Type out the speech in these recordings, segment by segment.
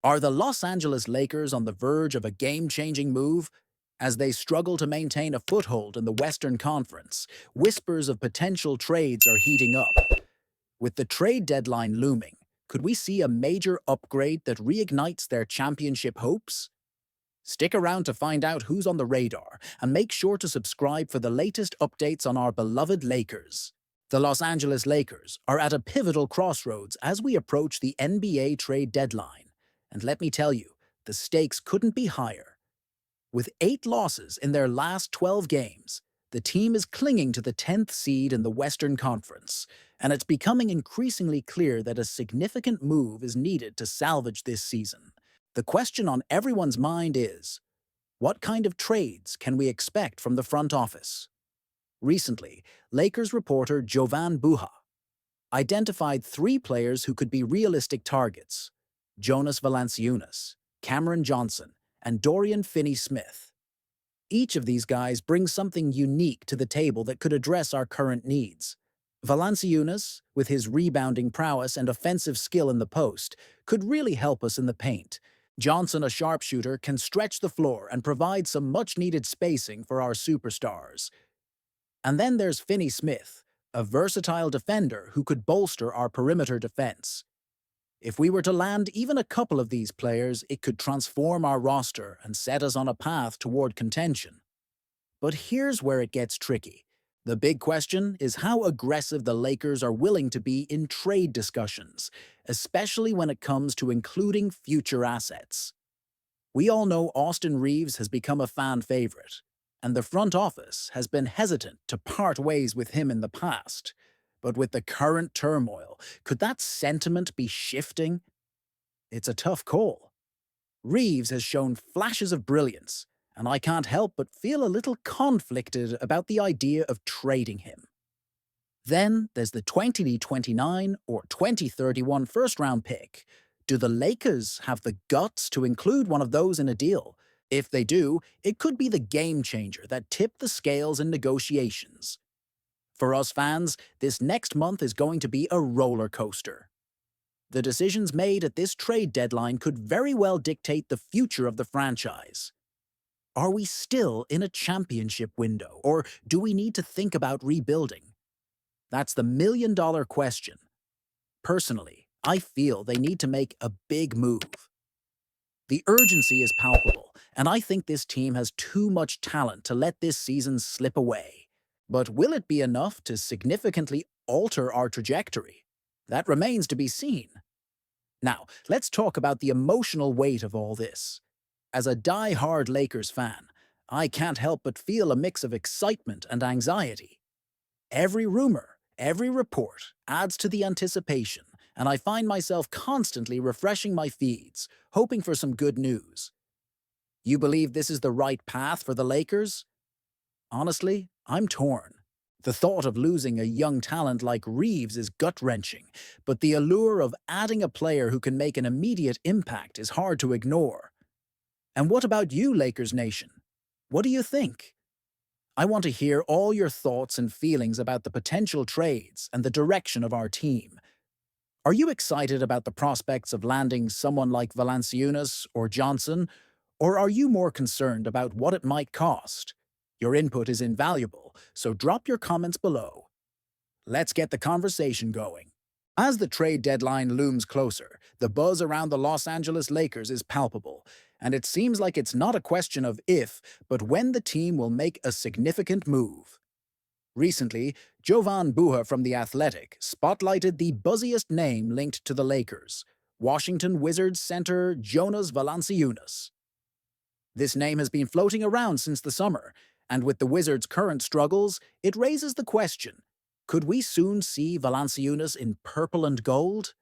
Are the Los Angeles Lakers on the verge of a game-changing move? As they struggle to maintain a foothold in the Western Conference, whispers of potential trades are heating up. With the trade deadline looming, could we see a major upgrade that reignites their championship hopes? Stick around to find out who's on the radar, and make sure to subscribe for the latest updates on our beloved Lakers. The Los Angeles Lakers are at a pivotal crossroads as we approach the NBA trade deadline. And let me tell you, the stakes couldn't be higher. With 8 losses in their last 12 games, the team is clinging to the 10th seed in the Western Conference, and it's becoming increasingly clear that a significant move is needed to salvage this season. The question on everyone's mind is, what kind of trades can we expect from the front office? Recently, Lakers reporter Jovan Buha identified 3 players who could be realistic targets: Jonas Valanciunas, Cameron Johnson, and Dorian Finney-Smith. Each of these guys brings something unique to the table that could address our current needs. Valanciunas, with his rebounding prowess and offensive skill in the post, could really help us in the paint. Johnson, a sharpshooter, can stretch the floor and provide some much-needed spacing for our superstars. And then there's Finney-Smith, a versatile defender who could bolster our perimeter defense. If we were to land even a couple of these players, it could transform our roster and set us on a path toward contention. But here's where it gets tricky. The big question is how aggressive the Lakers are willing to be in trade discussions, especially when it comes to including future assets. We all know Austin Reeves has become a fan favorite, and the front office has been hesitant to part ways with him in the past. But with the current turmoil, could that sentiment be shifting? It's a tough call. Reeves has shown flashes of brilliance, and I can't help but feel a little conflicted about the idea of trading him. Then there's the 2029 or 2031 first-round pick. Do the Lakers have the guts to include one of those in a deal? If they do, it could be the game changer that tipped the scales in negotiations. For us fans, this next month is going to be a roller coaster. The decisions made at this trade deadline could very well dictate the future of the franchise. Are we still in a championship window, or do we need to think about rebuilding? That's the million-dollar question. Personally, I feel they need to make a big move. The urgency is palpable, and I think this team has too much talent to let this season slip away. But will it be enough to significantly alter our trajectory? That remains to be seen. Now, let's talk about the emotional weight of all this. As a die-hard Lakers fan, I can't help but feel a mix of excitement and anxiety. Every rumor, every report adds to the anticipation, and I find myself constantly refreshing my feeds, hoping for some good news. You believe this is the right path for the Lakers? Honestly, I'm torn. The thought of losing a young talent like Reeves is gut-wrenching, but the allure of adding a player who can make an immediate impact is hard to ignore. And what about you, Lakers Nation? What do you think? I want to hear all your thoughts and feelings about the potential trades and the direction of our team. Are you excited about the prospects of landing someone like Valanciunas or Johnson, or are you more concerned about what it might cost? Your input is invaluable, so drop your comments below. Let's get the conversation going. As the trade deadline looms closer, the buzz around the Los Angeles Lakers is palpable, and it seems like it's not a question of if, but when the team will make a significant move. Recently, Jovan Buha from The Athletic spotlighted the buzziest name linked to the Lakers, Washington Wizards center Jonas Valanciunas. This name has been floating around since the summer, and with the Wizards' current struggles, it raises the question, could we soon see Valanciunas in purple and gold?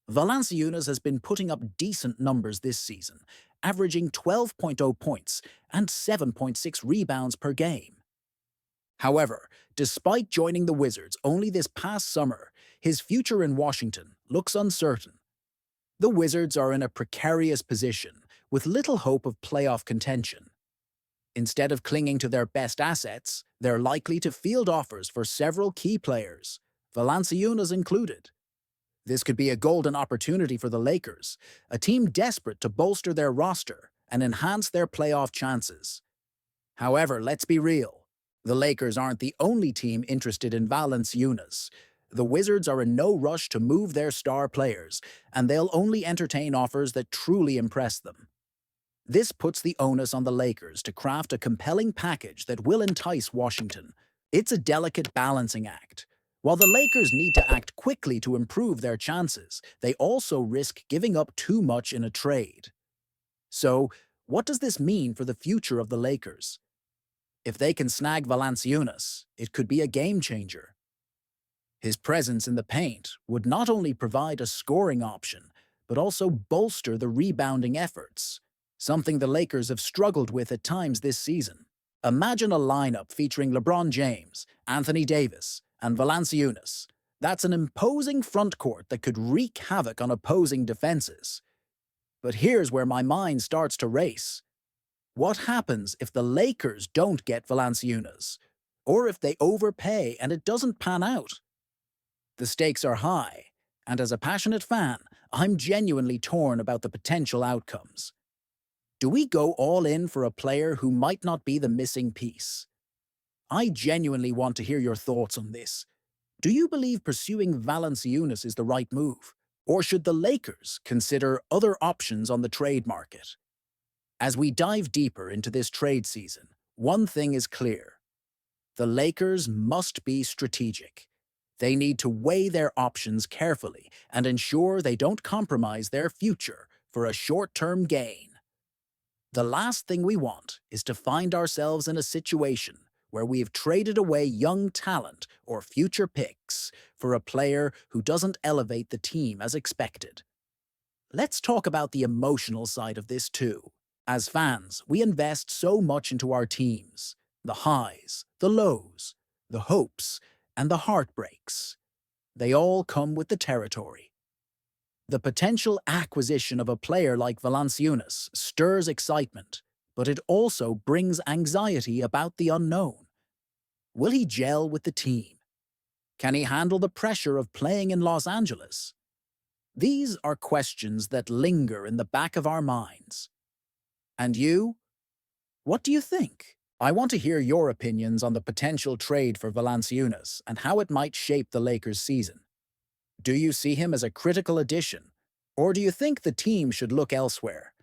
Valanciunas has been putting up decent numbers this season, averaging 12.0 points and 7.6 rebounds per game. However, despite joining the Wizards only this past summer, his future in Washington looks uncertain. The Wizards are in a precarious position, with little hope of playoff contention. Instead of clinging to their best assets, they're likely to field offers for several key players, Valanciunas included. This could be a golden opportunity for the Lakers, a team desperate to bolster their roster and enhance their playoff chances. However, let's be real. The Lakers aren't the only team interested in Valanciunas. The Wizards are in no rush to move their star players, and they'll only entertain offers that truly impress them. This puts the onus on the Lakers to craft a compelling package that will entice Washington. It's a delicate balancing act. While the Lakers need to act quickly to improve their chances, they also risk giving up too much in a trade. So, what does this mean for the future of the Lakers? If they can snag Valanciunas, it could be a game changer. His presence in the paint would not only provide a scoring option, but also bolster the rebounding efforts, something the Lakers have struggled with at times this season. Imagine a lineup featuring LeBron James, Anthony Davis, and Valanciunas. That's an imposing frontcourt that could wreak havoc on opposing defenses. But here's where my mind starts to race. What happens if the Lakers don't get Valanciunas? Or if they overpay and it doesn't pan out? The stakes are high, and as a passionate fan, I'm genuinely torn about the potential outcomes. Do we go all in for a player who might not be the missing piece? I genuinely want to hear your thoughts on this. Do you believe pursuing Valanciunas is the right move? Or should the Lakers consider other options on the trade market? As we dive deeper into this trade season, one thing is clear. The Lakers must be strategic. They need to weigh their options carefully and ensure they don't compromise their future for a short-term gain. The last thing we want is to find ourselves in a situation where we've traded away young talent or future picks for a player who doesn't elevate the team as expected. Let's talk about the emotional side of this too. As fans, we invest so much into our teams. The highs, the lows, the hopes, and the heartbreaks. They all come with the territory. The potential acquisition of a player like Valanciunas stirs excitement, but it also brings anxiety about the unknown. Will he gel with the team? Can he handle the pressure of playing in Los Angeles? These are questions that linger in the back of our minds. And you? What do you think? I want to hear your opinions on the potential trade for Valanciunas and how it might shape the Lakers' season. Do you see him as a critical addition, or do you think the team should look elsewhere?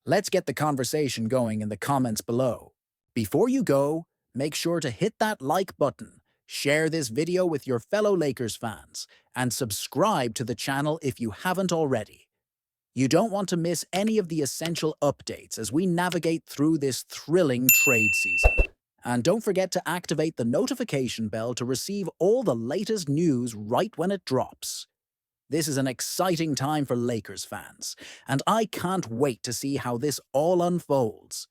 Let's get the conversation going in the comments below. Before you go, make sure to hit that like button, share this video with your fellow Lakers fans, and subscribe to the channel if you haven't already. You don't want to miss any of the essential updates as we navigate through this thrilling trade season. And don't forget to activate the notification bell to receive all the latest news right when it drops. This is an exciting time for Lakers fans, and I can't wait to see how this all unfolds.